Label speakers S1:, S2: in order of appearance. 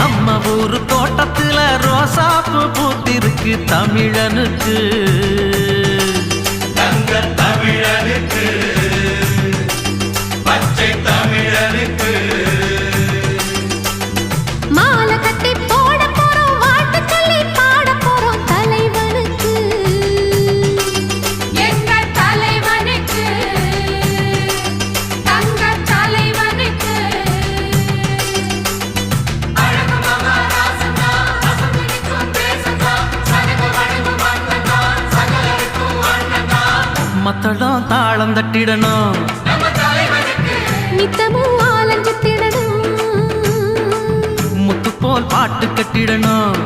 S1: நம்ம ஊரு தோட்டத்துல ரோசாப்பு பூத்திருக்கு தமிழனுக்கு
S2: தங்க தமிழனுக்கு பச்சை தமிழனுக்கு
S3: மாலை கட்டி போட போறோம் வாழ்த்து சொல்லி பாட போறோம் தலைவனுக்கு எங்கள் தலைவனுக்கு தங்க தலைவனுக்கு அழகு மகாராசனா அசம்பிடிக்கும் தேசனா சனக வணங்கும் மன்னனா சகலருக்கும் அண்ணனா
S1: மத்தளம் தாளம் தட்டிடணும்
S2: நம்ம தலைவனுக்கு
S3: நித்தமும் ஆலஞ்சத்திடணும்
S1: முத்து போல் பாட்டு கட்டிடணும்